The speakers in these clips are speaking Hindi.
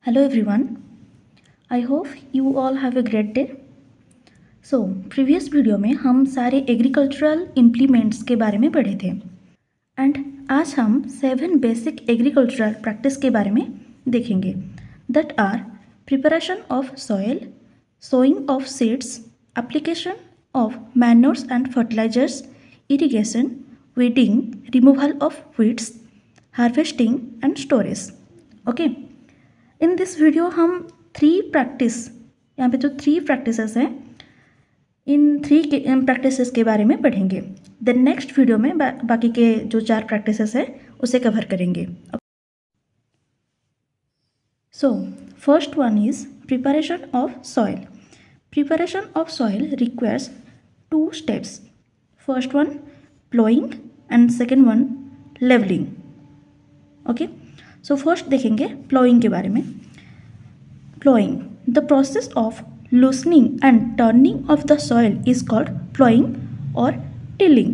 Hello everyone, I hope you all have a great day. So, previous video में हम सारे एग्रीकल्चरल इम्प्लीमेंट्स के बारे में पढ़े थे एंड आज हम 7 बेसिक एग्रीकल्चरल प्रैक्टिस के बारे में देखेंगे that are preparation of soil, sowing of seeds, application of manures and fertilisers, irrigation, weeding, removal of weeds, harvesting and storage. Okay, in this video हम 3 प्रैक्टिस, यहाँ पे जो 3 प्रैक्टिसेस हैं, इन 3 प्रैक्टिसेस के बारे में पढ़ेंगे. देन नेक्स्ट वीडियो में बाकी के जो 4 प्रैक्टिसेस हैं उसे कवर करेंगे. So first one is preparation of soil. Preparation of soil requires 2 steps. First one ploughing and second one levelling. Okay, so first देखेंगे प्लोइंग के बारे में. Ploughing, the process of loosening and turning of the soil is called ploughing और टिलिंग.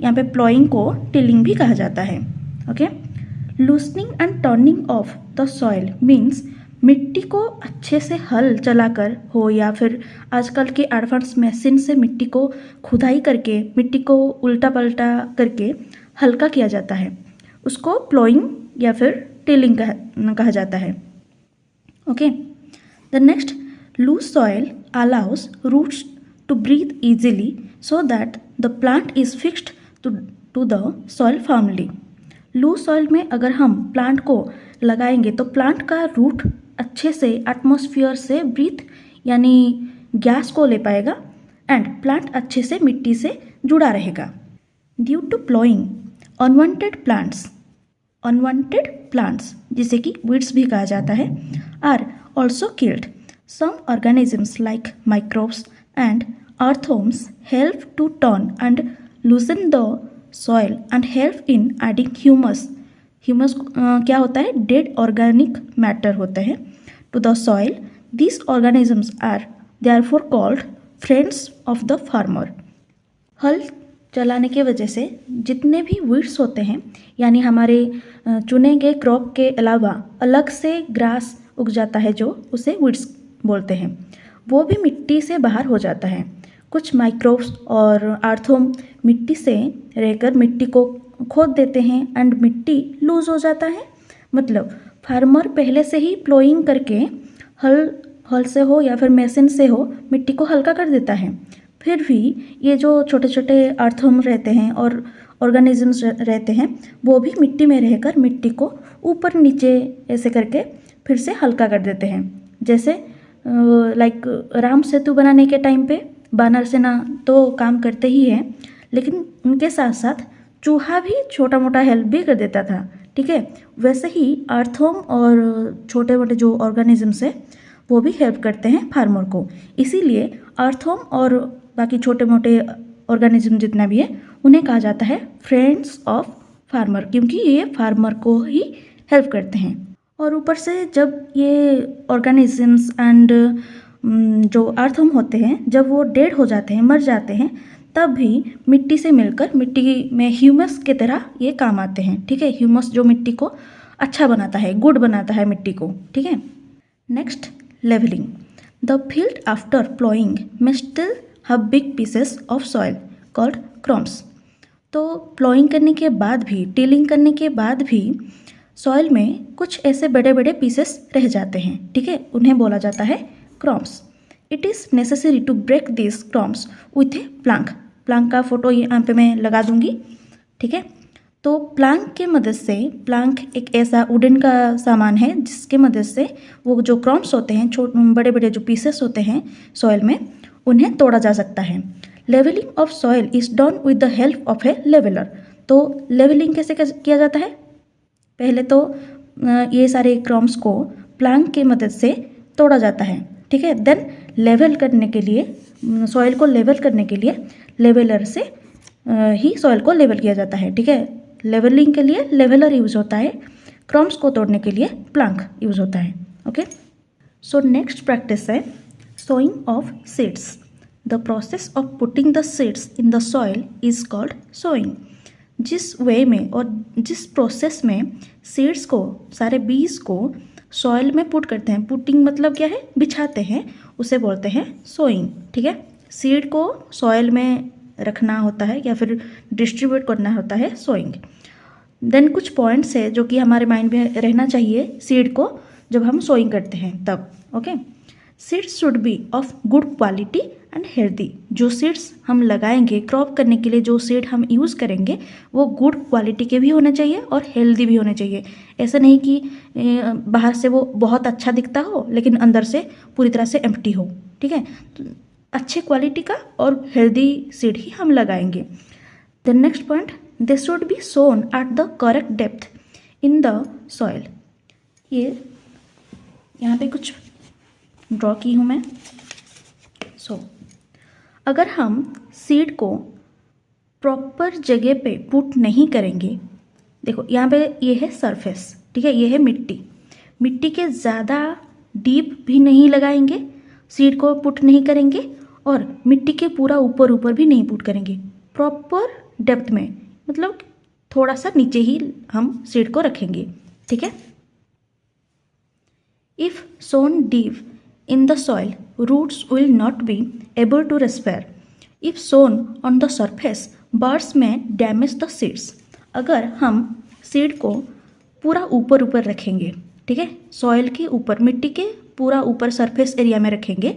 यहाँ पे प्लोइंग को टिलिंग भी कहा जाता है. Okay, loosening and turning of the soil means मिट्टी को अच्छे से हल चलाकर हो या फिर आजकल के एडवांस मशीन से मिट्टी को खुदाई करके मिट्टी को उल्टा पलटा करके हल्का किया जाता है, उसको प्लोइंग या फिर टिलिंग कहा जाता है. Okay, the next, loose soil allows roots to breathe easily so that the plant is fixed to the soil firmly. Loose soil में अगर हम प्लांट को लगाएंगे तो प्लांट का रूट अच्छे से एटमॉस्फेयर से ब्रीथ यानी गैस को ले पाएगा एंड प्लांट अच्छे से मिट्टी से जुड़ा रहेगा. Due to ploughing unwanted plants जिसे कि वीड्स भी कहा जाता है are also killed. Some organisms like microbes and earthworms help to turn and loosen the soil and help in adding humus. Humus क्या होता है? डेड ऑर्गेनिक मैटर होता है to the soil. These organisms are therefore called friends of the farmer. हल चलाने के वजह से जितने भी वीड्स होते हैं यानी हमारे चुने गए क्रॉप के अलावा अलग से ग्रास उग जाता है जो उसे वीड्स बोलते हैं, वो भी मिट्टी से बाहर हो जाता है. कुछ माइक्रोब्स और अर्थवर्म मिट्टी से रहकर मिट्टी को खोद देते हैं एंड मिट्टी लूज हो जाता है. मतलब फार्मर पहले से ही प्लोइंग करके हल से हो या फिर मशीन से हो मिट्टी को हल्का कर देता है. फिर भी ये जो छोटे छोटे अर्थवर्म रहते हैं और ऑर्गेनिजम्स रहते हैं वो भी मिट्टी में रहकर मिट्टी को ऊपर नीचे ऐसे करके फिर से हल्का कर देते हैं. जैसे लाइक राम सेतु बनाने के टाइम पे बानर सेना तो काम करते ही हैं, लेकिन उनके साथ साथ चूहा भी छोटा मोटा हेल्प भी कर देता था. ठीक है, वैसे ही अर्थवर्म और छोटे मोटे जो ऑर्गेनिजम्स है वो भी हेल्प करते हैं फार्मर को. इसीलिए अर्थवर्म और बाकी छोटे मोटे ऑर्गेनिज्म जितना भी है उन्हें कहा जाता है फ्रेंड्स ऑफ फार्मर, क्योंकि ये फार्मर को ही हेल्प करते हैं. और ऊपर से जब ये ऑर्गेनिजम्स एंड जो अर्थवर्म होते हैं जब वो डेड हो जाते हैं, मर जाते हैं, तब भी मिट्टी से मिलकर मिट्टी में ह्यूमस की तरह ये काम आते हैं. ठीक है, ह्यूमस जो मिट्टी को अच्छा बनाता है, गुड बनाता है मिट्टी को. ठीक है, next levelling. The field after ploughing may still have big pieces of soil called crumbs. तो प्लोइंग करने के बाद भी, टिलिंग करने के बाद भी सॉइल में कुछ ऐसे बड़े बड़े पीसेस रह जाते हैं. ठीक है, उन्हें बोला जाता है crumbs. It is necessary to break this crumbs with a plank. Plank का फोटो यहाँ पे मैं लगा दूंगी. ठीक है, तो प्लांक के मदद से, प्लांक एक ऐसा वुडन का सामान है जिसके मदद से वो जो क्रॉम्स होते हैं, बड़े बड़े जो पीसेस होते हैं सॉइल में, उन्हें तोड़ा जा सकता है. Levelling of soil is done with the help of a leveller. तो लेवलिंग कैसे किया जाता है? पहले तो ये सारे क्रॉम्स को प्लांक की मदद से तोड़ा जाता है. ठीक है, देन लेवल करने के लिए, सॉइल को लेवल करने के लिए लेवलर से ही सॉइल को लेवल किया जाता है. ठीक है, लेवलिंग के लिए लेवलर यूज़ होता है, क्रॉम्स को तोड़ने के लिए प्लांक यूज़ होता है. ओके, सो नेक्स्ट प्रैक्टिस है sowing of seeds. The process of putting the seeds in the soil is called sowing. जिस वे में और जिस प्रोसेस में सीड्स को, सारे बीज को सॉइल में पुट करते हैं, पुटिंग मतलब क्या है, बिछाते हैं, उसे बोलते हैं सोइंग। ठीक है, सीड को सॉइल में रखना होता है या फिर डिस्ट्रीब्यूट करना होता है सोइंग। देन कुछ पॉइंट्स है जो कि हमारे माइंड में रहना चाहिए सीड को जब हम सोइंग करते हैं तब। Okay, seeds should be of good quality and healthy. जो सीड्स हम लगाएंगे क्रॉप करने के लिए, जो सीड हम यूज़ करेंगे वो गुड क्वालिटी के भी होने चाहिए और हेल्दी भी होने चाहिए। ऐसा नहीं कि बाहर से वो बहुत अच्छा दिखता हो लेकिन अंदर से पूरी तरह से एम्प्टी हो। ठीक है, तो अच्छे क्वालिटी का और हेल्दी सीड ही हम लगाएंगे। The next point, they should be sown at the correct depth in the soil. ये यहाँ पे कुछ ड्रॉ की हूँ मैं। अगर हम सीड को प्रॉपर जगह पे पुट नहीं करेंगे, देखो यहाँ पे ये है सरफेस, ठीक है, ये है मिट्टी, मिट्टी के ज़्यादा डीप भी नहीं लगाएंगे, सीड को पुट नहीं करेंगे और मिट्टी के पूरा ऊपर ऊपर भी नहीं पुट करेंगे, प्रॉपर डेप्थ में, मतलब थोड़ा सा नीचे ही हम सीड को रखेंगे। ठीक है, if sown deep in the soil, roots will not be able to respire. If sown on the surface, birds may damage the seeds. अगर हम सीड को पूरा ऊपर ऊपर रखेंगे, ठीक है, सॉइल के ऊपर, मिट्टी के पूरा ऊपर सरफेस एरिया में रखेंगे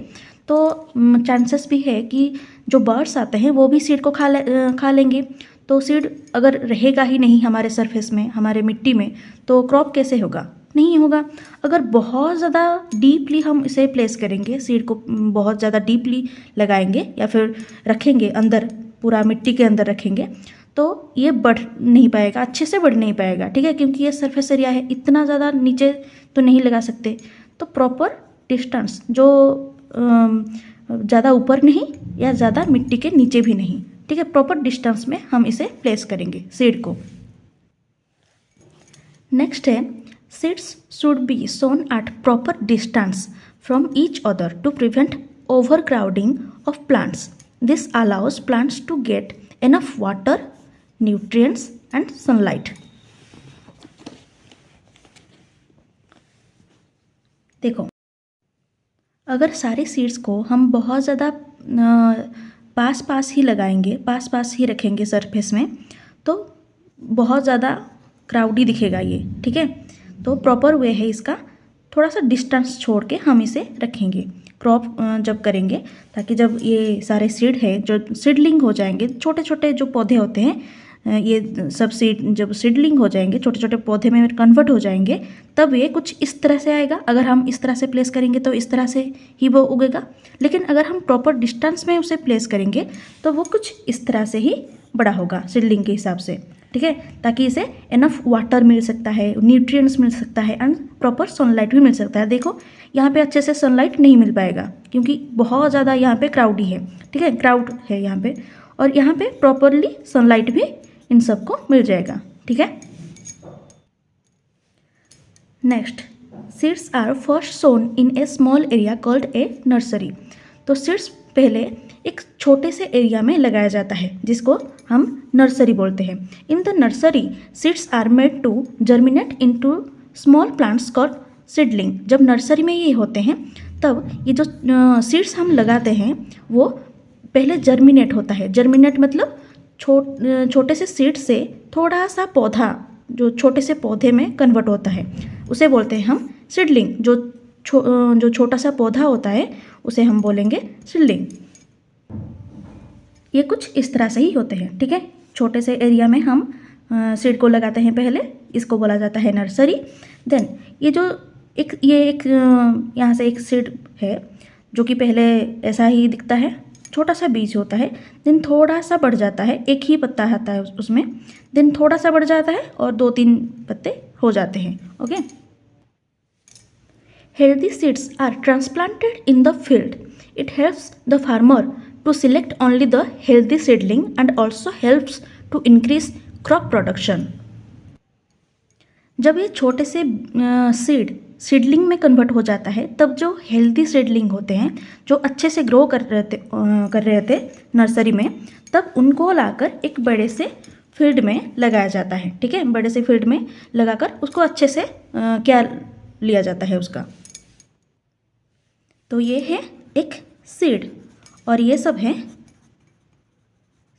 तो चांसेस भी है कि जो बर्ड्स आते हैं वो भी सीड को खा लेंगे। तो सीड अगर रहेगा ही नहीं हमारे सरफेस में, हमारे मिट्टी में, तो क्रॉप कैसे होगा, नहीं होगा। अगर बहुत ज़्यादा डीपली हम इसे प्लेस करेंगे, सीड को बहुत ज़्यादा डीपली लगाएंगे या फिर रखेंगे अंदर, पूरा मिट्टी के अंदर रखेंगे, तो ये बढ़ नहीं पाएगा, अच्छे से बढ़ नहीं पाएगा। ठीक है, क्योंकि ये सरफेस एरिया है, इतना ज़्यादा नीचे तो नहीं लगा सकते। तो प्रॉपर डिस्टेंस, जो ज़्यादा ऊपर नहीं या ज़्यादा मिट्टी के नीचे भी नहीं, ठीक है, प्रॉपर डिस्टेंस में हम इसे प्लेस करेंगे सीड को। नेक्स्ट है, seeds should be sown at proper distance from each other to prevent overcrowding of plants. This allows plants to get enough water, nutrients and sunlight. देखो, अगर सारे सीड्स को हम बहुत ज़्यादा पास पास ही लगाएंगे, पास पास ही रखेंगे सरफेस में, तो बहुत ज़्यादा क्राउडी दिखेगा ये। ठीक है, तो प्रॉपर वे है इसका, थोड़ा सा डिस्टेंस छोड़ के हम इसे रखेंगे क्रॉप जब करेंगे, ताकि जब ये सारे सीड है जो सीडलिंग हो जाएंगे, छोटे छोटे जो पौधे होते हैं, ये सब सीड जब सीडलिंग हो जाएंगे, छोटे छोटे पौधे में कन्वर्ट हो जाएंगे, तब ये कुछ इस तरह से आएगा। अगर हम इस तरह से प्लेस करेंगे तो इस तरह से ही वो उगेगा, लेकिन अगर हम प्रॉपर डिस्टेंस में उसे प्लेस करेंगे तो वो कुछ इस तरह से ही बड़ा होगा सीडलिंग के हिसाब से। ठीक है, ताकि इसे इनफ वाटर मिल सकता है, न्यूट्रिएंट्स मिल सकता है एंड प्रॉपर सनलाइट भी मिल सकता है। देखो यहाँ पे अच्छे से सनलाइट नहीं मिल पाएगा क्योंकि बहुत ज़्यादा यहाँ पे क्राउडी है। ठीक है, क्राउड है यहाँ पे, और यहाँ पे प्रॉपरली सनलाइट भी इन सबको मिल जाएगा। ठीक है, next, seeds are first sown in a small area called a nursery. तो सीड्स पहले एक छोटे से एरिया में लगाया जाता है जिसको हम नर्सरी बोलते हैं। In the nursery seeds are made to germinate into small plants called seedling. जब नर्सरी में ये होते हैं तब ये जो सीड्स हम लगाते हैं वो पहले जर्मिनेट होता है। जर्मिनेट मतलब छोटे से सीड से थोड़ा सा पौधा जो छोटे से पौधे में कन्वर्ट होता है, उसे बोलते हैं हम सीडलिंग। जो छोटा सा पौधा होता है उसे हम बोलेंगे सीडलिंग। ये कुछ इस तरह से ही होते हैं। ठीक है, छोटे से एरिया में हम सीड को लगाते हैं पहले, इसको बोला जाता है नर्सरी। देन ये एक यहाँ से एक सीड है जो कि पहले ऐसा ही दिखता है, छोटा सा बीज होता है, देन थोड़ा सा बढ़ जाता है, एक ही पत्ता आता है उसमें, देन थोड़ा सा बढ़ जाता है और 2-3 पत्ते हो जाते हैं। Okay, healthy seeds are transplanted in the field. It helps the farmer to select only the healthy seedling and also helps to increase crop production. जब ये छोटे से सीडलिंग में कन्वर्ट हो जाता है तब जो हेल्दी सीडलिंग होते हैं जो अच्छे से ग्रो कर रहे थे नर्सरी में, तब उनको लाकर एक बड़े से फील्ड में लगाया जाता है। ठीक है, बड़े से फील्ड में लगाकर उसको अच्छे से क्या लिया जाता है उसका। तो ये है एक सीड और ये सब है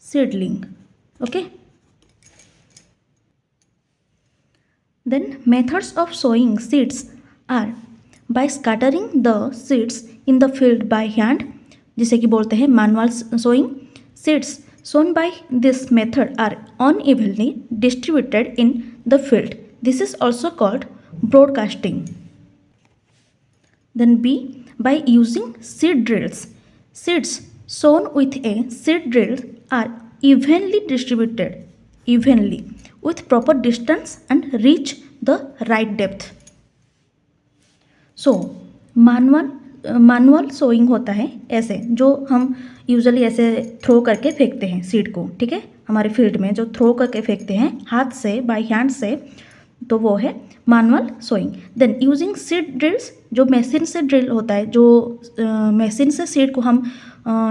seedling. Okay, then methods of sowing seeds are by scattering the seeds in the field by hand, जिसे कि बोलते हैं manual sowing. Seeds sown by this method are unevenly distributed in the field. This is also called broadcasting. Then B, by using seed drills. Seeds sown with a seed drill are evenly distributed with proper distance and reach the right depth. So manual sowing होता है ऐसे, जो हम यूजुअली ऐसे थ्रो करके फेंकते हैं सीड को, ठीक है, हमारे फील्ड में जो थ्रो करके फेंकते हैं हाथ से, बाय हैंड से, तो वो है manual sowing. Then using seed drills, जो मशीन से ड्रिल होता है, जो मशीन से सीड को हम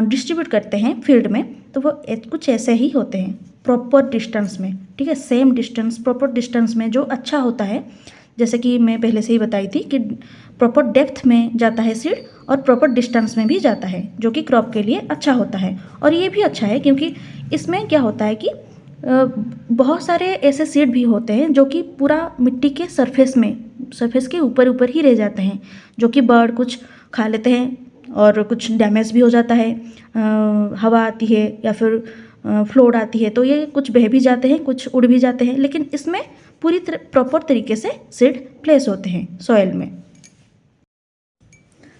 डिस्ट्रीब्यूट करते हैं फील्ड में, तो वो कुछ ऐसे ही होते हैं, प्रॉपर डिस्टेंस में, ठीक है, सेम डिस्टेंस, प्रॉपर डिस्टेंस में, जो अच्छा होता है। जैसे कि मैं पहले से ही बताई थी कि प्रॉपर डेप्थ में जाता है सीड और प्रॉपर डिस्टेंस में भी जाता है, जो कि क्रॉप के लिए अच्छा होता है। और ये भी अच्छा है क्योंकि इसमें क्या होता है कि बहुत सारे ऐसे सीड भी होते हैं जो कि पूरा मिट्टी के सरफेस के ऊपर ही रह जाते हैं, जो कि बर्ड कुछ खा लेते हैं और कुछ डैमेज भी हो जाता है, हवा आती है या फिर फ्लोड आती है तो ये कुछ बह भी जाते हैं, कुछ उड़ भी जाते हैं, लेकिन इसमें पूरी प्रॉपर तरीके से सीड प्लेस होते हैं सॉइल में।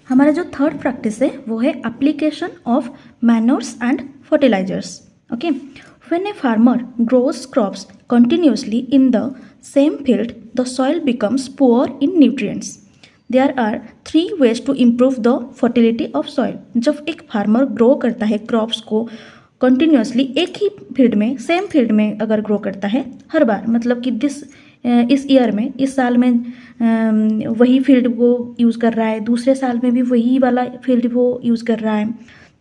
हमारा जो थर्ड प्रैक्टिस है वो है application of manures and fertilisers. Okay, when a farmer grows crops continuously in the same field the soil becomes poor in nutrients. There are 3 ways to improve the fertility of soil. जब एक फार्मर ग्रो करता है क्रॉप्स को कंटिन्यूसली एक ही फील्ड में, सेम फील्ड में अगर ग्रो करता है हर बार, मतलब कि इस ईयर में, इस साल में वही फील्ड वो यूज़ कर रहा है, दूसरे साल में भी वही वाला फील्ड वो यूज़ कर रहा है,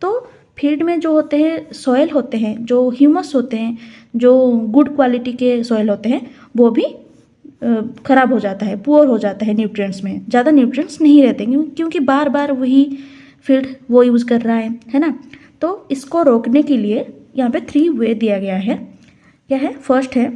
तो फील्ड में जो होते हैं सॉइल होते हैं, जो ह्यूमस होते हैं, जो गुड क्वालिटी के सॉइल होते हैं, वो भी ख़राब हो जाता है, पुअर हो जाता है न्यूट्रिएंट्स में, ज़्यादा न्यूट्रिएंट्स नहीं रहते क्योंकि बार बार वही फील्ड वो यूज़ कर रहा है ना। तो इसको रोकने के लिए यहाँ पे 3 वे दिया गया है। क्या है? फर्स्ट है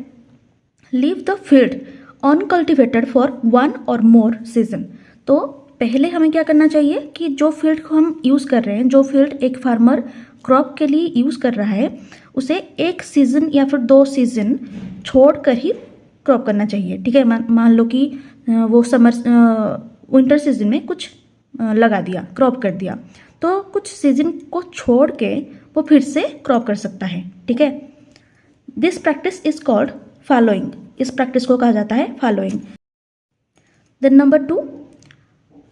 leave the field uncultivated for 1 और मोर सीजन। तो पहले हमें क्या करना चाहिए कि जो फील्ड को हम यूज़ कर रहे हैं, जो फील्ड एक फार्मर क्रॉप के लिए यूज़ कर रहा है, उसे 1 सीज़न या फिर 2 सीज़न छोड़कर ही क्रॉप करना चाहिए, ठीक है। मान लो कि वो विंटर सीजन में कुछ लगा दिया, क्रॉप कर दिया, तो कुछ सीजन को छोड़ के वो फिर से क्रॉप कर सकता है, ठीक है। This practice is called fallowing. इस प्रैक्टिस को कहा जाता है fallowing. Then number 2,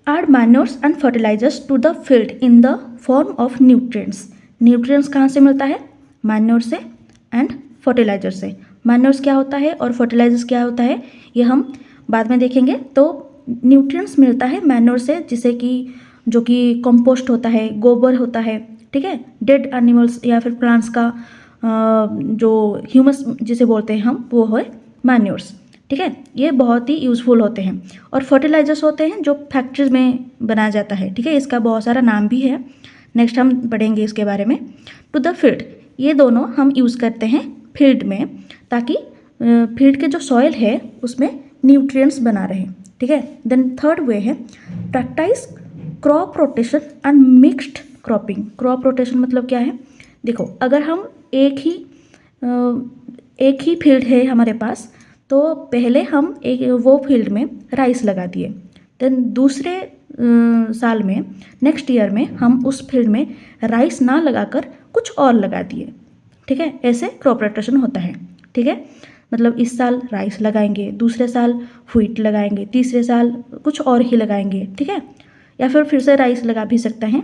add manures and fertilisers to the field in the form of nutrients. Nutrients कहाँ से मिलता है? मैन्योर से एंड फर्टिलाइजर से। मैन्योर्स क्या होता है और फर्टिलाइजर्स क्या होता है ये हम बाद में देखेंगे। तो न्यूट्रिएंट्स मिलता है मैन्योर से, जिसे कि जो कि कंपोस्ट होता है, गोबर होता है, ठीक है, डेड एनिमल्स या फिर प्लांट्स का जो ह्यूमस जिसे बोलते हैं हम, वो है मैन्योर्स, ठीक है। ये बहुत ही यूज़फुल होते हैं। और फर्टिलाइजर्स होते हैं जो फैक्ट्रीज में बनाया जाता है, ठीक है, इसका बहुत सारा नाम भी है, नेक्स्ट हम पढ़ेंगे इसके बारे में। टू द फील्ड, ये दोनों हम यूज़ करते हैं फील्ड में, ताकि फील्ड के जो सॉइल है उसमें न्यूट्रिएंट्स बना रहे, ठीक है। देन थर्ड वे है practice crop rotation and mixed cropping. Crop rotation मतलब क्या है? देखो, अगर हम एक ही फील्ड है हमारे पास, तो पहले हम वो फील्ड में राइस लगा दिए, देन दूसरे साल में, नेक्स्ट ईयर में हम उस फील्ड में राइस ना लगाकर कुछ और लगा दिए, ठीक है। ऐसे क्रॉप रोटेशन होता है, ठीक है। मतलब इस साल राइस लगाएंगे, दूसरे साल व्हीट लगाएंगे, तीसरे साल कुछ और ही लगाएंगे, ठीक है। या फिर से राइस लगा भी सकते हैं,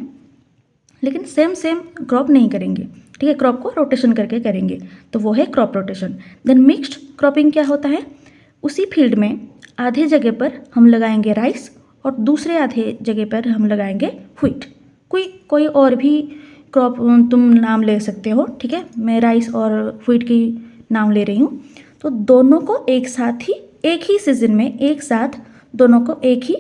लेकिन सेम क्रॉप नहीं करेंगे, ठीक है, क्रॉप को रोटेशन करके करेंगे, तो वो है crop rotation. Then mixed cropping क्या होता है? उसी फील्ड में आधे जगह पर हम लगाएंगे राइस और दूसरे आधे जगह पर हम लगाएंगे व्हीट। कोई और भी क्रॉप तुम नाम ले सकते हो, ठीक है, मैं राइस और व्हीट की नाम ले रही हूँ। तो दोनों को एक साथ ही, एक ही सीजन में एक साथ दोनों को एक ही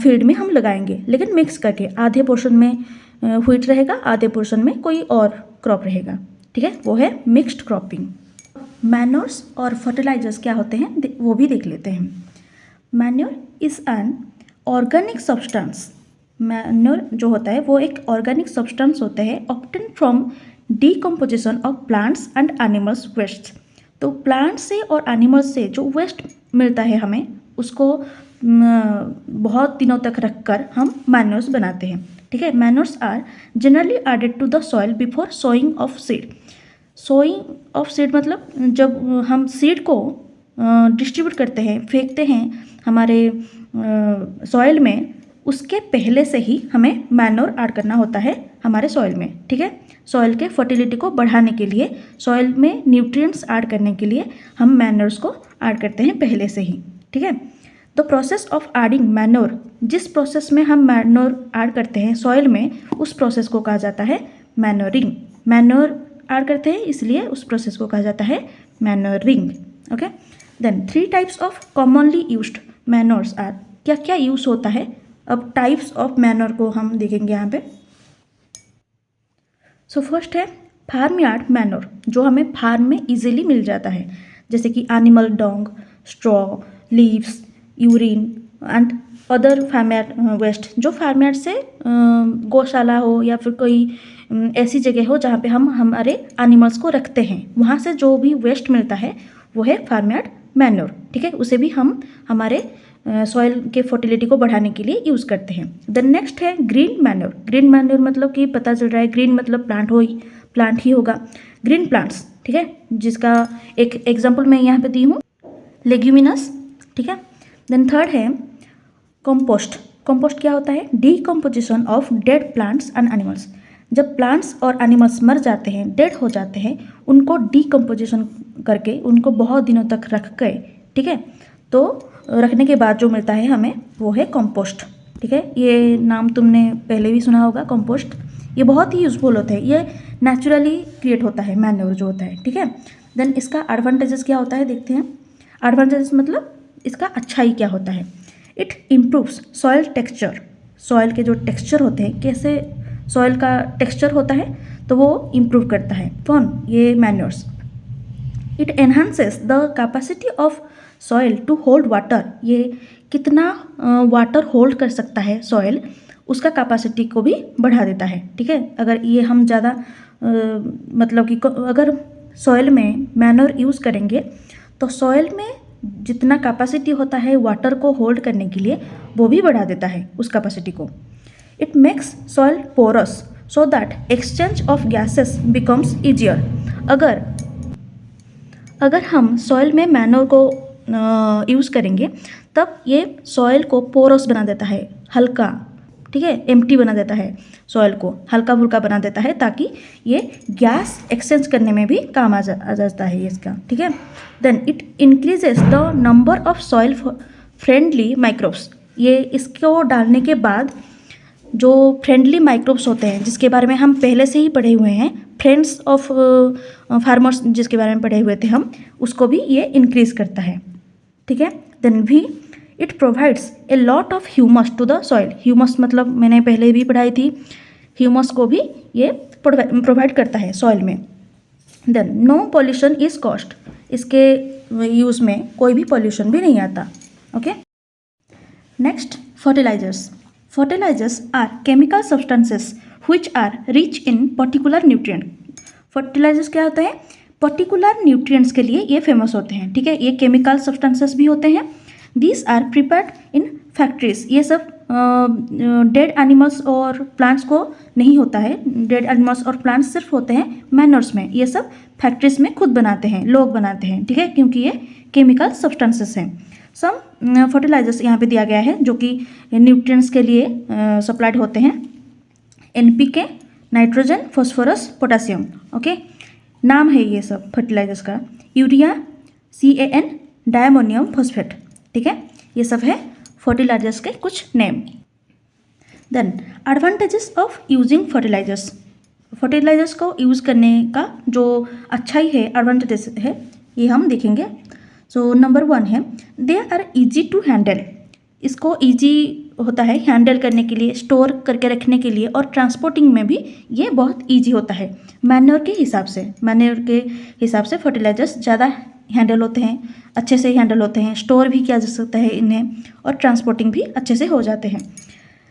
फील्ड में हम लगाएंगे, लेकिन मिक्स करके। आधे पोर्शन में व्हीट रहेगा, आधे पोर्शन में कोई और क्रॉप रहेगा, ठीक है, वो है मिक्स्ड क्रॉपिंग। मैन्योर्स और फर्टिलाइजर्स क्या होते हैं वो भी देख लेते हैं। Manure is an organic substance. Manure जो होता है वो एक ऑर्गेनिक सब्सटेंस होता है obtain from decomposition of plants and animals waste. तो प्लांट से और एनिमल्स से जो वेस्ट मिलता है हमें, उसको बहुत दिनों तक रखकर हम मैन्योर्स बनाते हैं, ठीक है। Manures are generally added to the soil before sowing of seed. Sowing of seed मतलब जब हम सीड को डिस्ट्रीब्यूट करते हैं, फेंकते हैं हमारे सॉइल में, उसके पहले से ही हमें मैन्योर ऐड करना होता है हमारे सॉइल में, ठीक है। सॉइल के फर्टिलिटी को बढ़ाने के लिए, सॉइल में न्यूट्रिएंट्स ऐड करने के लिए हम मैन्योर्स को ऐड करते हैं पहले से ही, ठीक है। The process of adding manure, जिस प्रोसेस में हम मैन्योर ऐड करते हैं सॉइल में, उस प्रोसेस को कहा जाता है मैन्योरिंग। मैन्योर ऐड करते हैं इसलिए उस प्रोसेस को कहा जाता है manuring, okay. Then 3 types of commonly used manures are. क्या क्या यूज होता है, अब टाइप्स ऑफ मैन्योर को हम देखेंगे यहाँ पे। सो फर्स्ट है फार्म यार्ड मैन्योर, जो हमें फार्म में इजीली मिल जाता है, जैसे कि animal dung, straw, leaves, urine and other farm yard waste. जो फार्म यार्ड से गौशाला हो या फिर कोई ऐसी जगह हो जहाँ पे हम हमारे एनिमल्स को रखते हैं, वहाँ से जो भी वेस्ट मिलता है वो है फार्म यार्ड मैन्योर, ठीक है। उसे भी हम हमारे सॉइल के फर्टिलिटी को बढ़ाने के लिए यूज़ करते हैं। देन नेक्स्ट है ग्रीन मैन्योर। ग्रीन मैन्योर मतलब कि पता चल रहा है ग्रीन मतलब प्लांट ही होगा, ग्रीन प्लांट्स, ठीक है, जिसका एक एग्जांपल मैं यहाँ पे दी हूँ, लेग्यूमिनस, ठीक है। देन थर्ड है कंपोस्ट। कंपोस्ट क्या होता है, decomposition of dead plants and animals. जब प्लांट्स और एनिमल्स मर जाते हैं, डेड हो जाते हैं, उनको डीकम्पोजिशन करके उनको बहुत दिनों तक रख गए, ठीक है, तो रखने के बाद जो मिलता है हमें वो है कंपोस्ट, ठीक है। ये नाम तुमने पहले भी सुना होगा कंपोस्ट। ये बहुत ही यूजफुल होता है, ये नेचुरली क्रिएट होता है मैन्योर जो होता है, ठीक है। देन इसका एडवांटेजेस क्या होता है देखते हैं। एडवांटेजेस मतलब इसका अच्छाई क्या होता है। It improves soil texture. Soil के जो टेक्सचर होते हैं, कैसे सॉइल का टेक्सचर होता है, तो वो इम्प्रूव करता है कौन, ये manures. It enhances the capacity of soil to hold water. ये कितना वाटर होल्ड कर सकता है सॉइल, उसका कैपेसिटी को भी बढ़ा देता है, ठीक है। अगर ये हम ज़्यादा मतलब कि अगर सॉइल में मैन्योर यूज़ करेंगे तो सॉइल में जितना कैपेसिटी होता है वाटर को होल्ड करने के लिए, वो भी बढ़ा देता है उस कैपेसिटी को। It makes soil porous so that exchange of gases becomes easier. अगर हम सॉइल में मैन्योर को यूज़ करेंगे तब ये सॉइल को पोरस बना देता है, हल्का, ठीक है, एम्प्टी बना देता है, सॉइल को हल्का फुल्का बना देता है, ताकि ये गैस एक्सचेंज करने में भी काम आ जाता है इसका, ठीक है। Then it increases the number of soil friendly microbes. ये इसको डालने के बाद जो फ्रेंडली माइक्रोब्स होते हैं, जिसके बारे में हम पहले से ही पढ़े हुए हैं, फ्रेंड्स ऑफ फार्मर्स जिसके बारे में पढ़े हुए थे हम, उसको भी ये इंक्रीज करता है, ठीक है। देन भी it provides a lot of humus to the soil. Humus मतलब मैंने पहले भी पढ़ाई थी, ह्यूमस को भी ये प्रोवाइड करता है सॉइल में। Then no pollution is caused. इसके यूज़ में कोई भी पॉल्यूशन भी नहीं आता, okay. Next fertilizers. Fertilizers are chemical substances which are rich in particular nutrient। Fertilizers क्या होता है, पर्टिकुलर न्यूट्रिएंट्स के लिए ये फेमस होते हैं, ठीक है। ये केमिकल सब्सटेंसेस भी होते हैं। These are prepared in factories. ये सब डेड एनिमल्स और प्लांट्स को नहीं होता है, डेड एनिमल्स और प्लांट्स सिर्फ होते हैं मैन्योर्स में। ये सब फैक्ट्रीज में खुद बनाते हैं, लोग बनाते हैं, ठीक है, क्योंकि ये केमिकल सब्सटेंसेस हैं। सम फर्टिलाइजर्स यहाँ पे दिया गया है जो कि न्यूट्रिएंट्स के लिए सप्लाइड होते हैं। NPK, nitrogen, phosphorus, potassium, okay. नाम है ये सब फर्टिलाइजर्स का। यूरिया, CAN, डायमोनियम फॉस्फेट, ठीक है। ये सब है फर्टिलाइजर्स के कुछ name. Then advantages of using fertilizers. Fertilizers को यूज़ करने का जो अच्छाई है, एडवांटेजेस है, ये हम देखेंगे। सो नंबर 1 है they are easy to handle. इसको ईजी होता है हैंडल करने के लिए, स्टोर करके रखने के लिए, और ट्रांसपोर्टिंग में भी ये बहुत ईजी होता है। मैन्योर के हिसाब से फर्टिलाइजर्स ज़्यादा हैंडल होते हैं, अच्छे से हैंडल होते हैं, स्टोर भी किया जा सकता है इन्हें, और ट्रांसपोर्टिंग भी अच्छे से हो जाते हैं।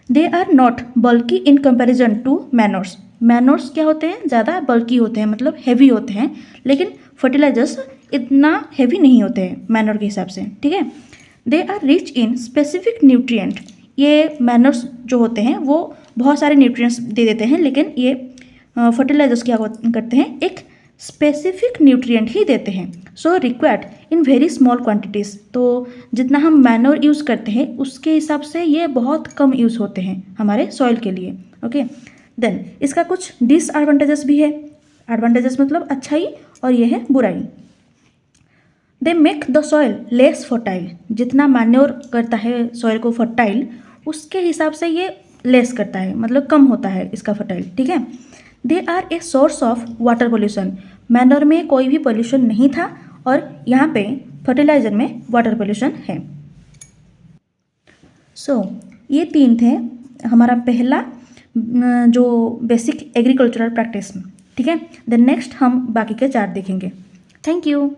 दे आर नॉट बल्कि इन कंपेरिजन टू मैनोर्स। मैनोर्स क्या होते हैं, ज़्यादा बल्की होते हैं, मतलब हैवी होते हैं, लेकिन फर्टिलाइजर्स इतना हैवी नहीं होते हैं मैनोर के हिसाब से, ठीक है। They are rich in specific nutrient. ये मैनोर्स जो होते हैं वो बहुत सारे न्यूट्रिएंट्स दे देते हैं, लेकिन ये फर्टिलाइजर्स क्या करते हैं, एक स्पेसिफिक न्यूट्रिएंट ही देते हैं। So required in very small quantities. तो जितना हम मैनोर यूज़ करते हैं उसके हिसाब से ये बहुत कम यूज़ होते हैं हमारे सॉइल के लिए। ओके, देन इसका कुछ डिसएडवांटेजेस भी है। एडवांटेजेस मतलब अच्छाई और ये है बुराई। They make the soil less fertile. जितना मैन्योर करता है सॉइल को फर्टाइल, उसके हिसाब से ये लेस करता है, मतलब कम होता है इसका फर्टाइल, ठीक है। They are a source of water pollution. Manure में कोई भी पोल्यूशन नहीं था और यहाँ पे फर्टिलाइजर में वाटर पोल्यूशन है। सो ये 3 थे हमारा पहला जो बेसिक एग्रीकल्चरल प्रैक्टिस, ठीक है। देन नेक्स्ट हम बाकी के 4 देखेंगे। Thank you.